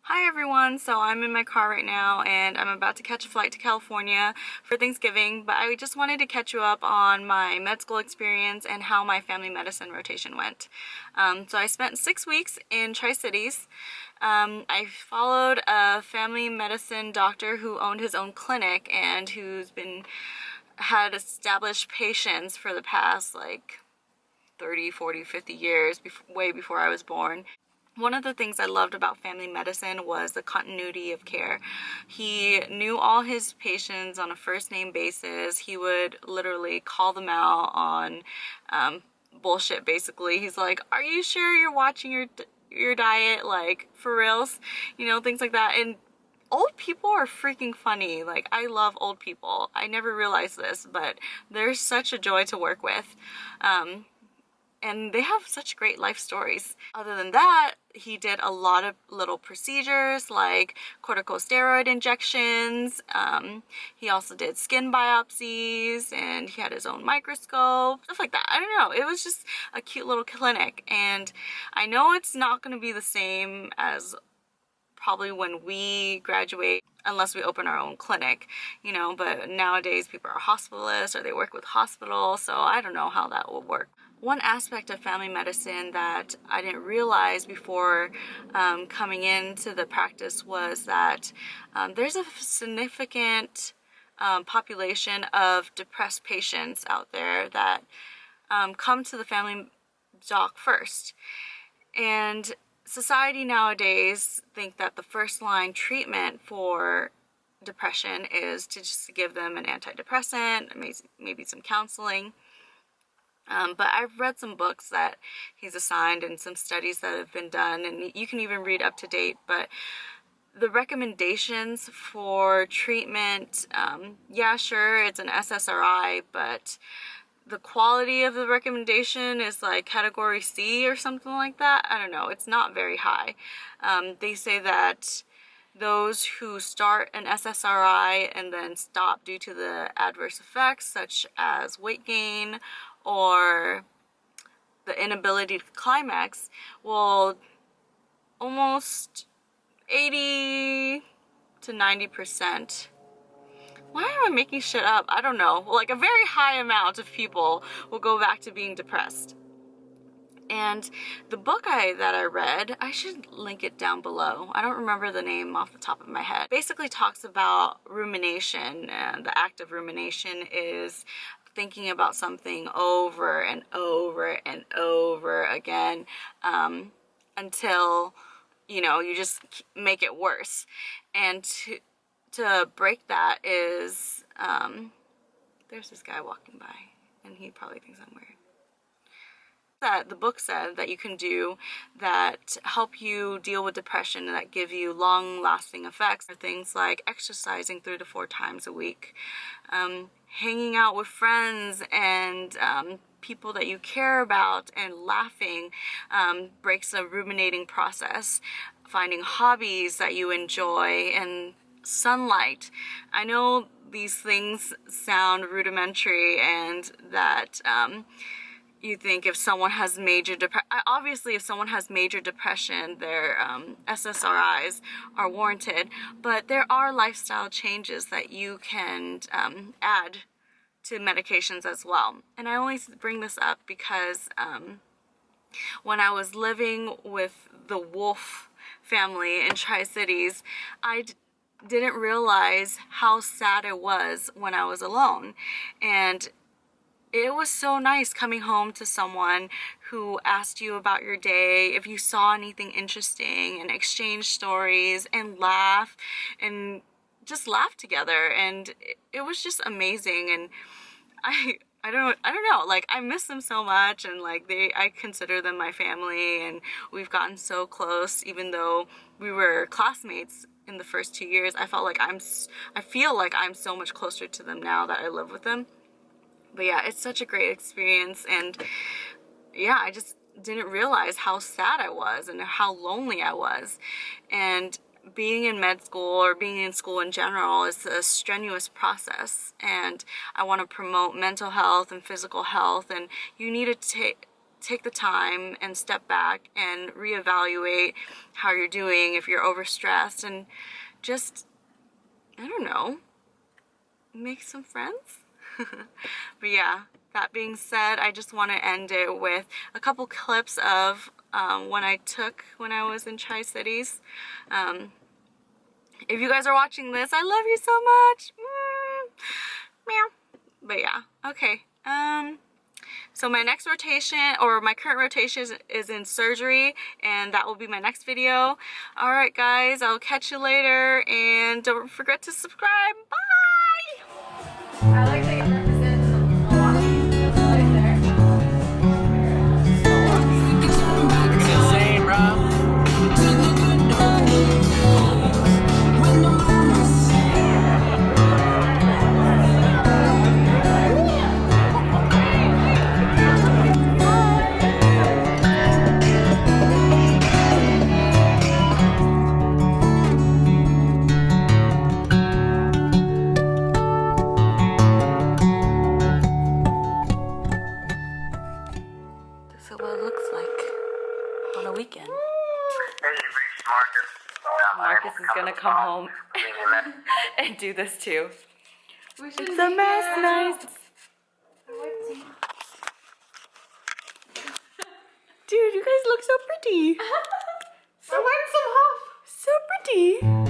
Hi everyone, so I'm in my car right now and I'm about to catch a flight to California for Thanksgiving, but I just wanted to catch you up on my med school experience and how my family medicine rotation went. So I spent 6 weeks in Tri-Cities. I followed a family medicine doctor who owned his own clinic and had established patients for the past like 30, 40, 50 years, way before I was born. One of the things I loved about family medicine was the continuity of care. He knew all his patients on a first name basis. He would literally call them out on bullshit, basically. He's like, are you sure you're watching your diet? Like, for reals? You know, things like that. And old people are freaking funny. Like, I love old people. I never realized this, but they're such a joy to work with. And they have such great life stories. Other than that, he did a lot of little procedures like corticosteroid injections. He also did skin biopsies and he had his own microscope, stuff like that. I don't know. It was just a cute little clinic. And I know it's not going to be the same as probably when we graduate, unless we open our own clinic, you know, but nowadays people are hospitalists or they work with hospitals, so I don't know how that will work. One aspect of family medicine that I didn't realize before coming into the practice was that there's a significant population of depressed patients out there that come to the family doc first. And society nowadays think that the first line treatment for depression is to just give them an antidepressant, maybe some counseling. But I've read some books that he's assigned and some studies that have been done, and you can even read up to date, but the recommendations for treatment, yeah, sure, it's an SSRI, but the quality of the recommendation is like category C or something like that. I don't know. It's not very high. They say that those who start an SSRI and then stop due to the adverse effects such as weight gain or the inability to climax will almost 80 to 90%. Why am I making shit up? I don't know. Like, a very high amount of people will go back to being depressed. And the book that I read, I should link it down below. I don't remember the name off the top of my head. Basically talks about rumination, and the act of rumination is thinking about something over and over and over again until, you know, you just make it worse. And to break that is, there's this guy walking by and he probably thinks I'm weird. That the book said that you can do that help you deal with depression and that give you long-lasting effects are things like exercising 3 to 4 times a week, hanging out with friends and people that you care about and laughing breaks the ruminating process, finding hobbies that you enjoy, and sunlight. I know these things sound rudimentary and that you think if someone has major depression, obviously if someone has major depression, their SSRIs are warranted, but there are lifestyle changes that you can add to medications as well. And I only bring this up because when I was living with the Wolf family in Tri-Cities, I didn't realize how sad it was when I was alone. And it was so nice coming home to someone who asked you about your day, if you saw anything interesting, and exchange stories and laugh and just laugh together. And it was just amazing. And I don't know, like, I miss them so much, and like I consider them my family, and we've gotten so close. Even though we were classmates in the first 2 years, I feel like I'm so much closer to them now that I live with them. But yeah, it's such a great experience, and yeah, I just didn't realize how sad I was and how lonely I was. And being in med school, or being in school in general, is a strenuous process, and I want to promote mental health and physical health, and you need to take the time and step back and reevaluate how you're doing if you're overstressed, and just, I don't know, make some friends. But yeah, that being said, I just want to end it with a couple clips of when I was in Tri-Cities. If you guys are watching this, I love you so much. Meow. But yeah, okay. So my next rotation, or my current rotation, is in surgery, and that will be my next video. Alright guys, I'll catch you later, and don't forget to subscribe. Bye! I like that you represent Milwaukee right there. It's insane, bro. This is what it looks like on a weekend. Marcus is gonna come home and do this too. It's a mess, nice. Dude, you guys look so pretty. So pretty.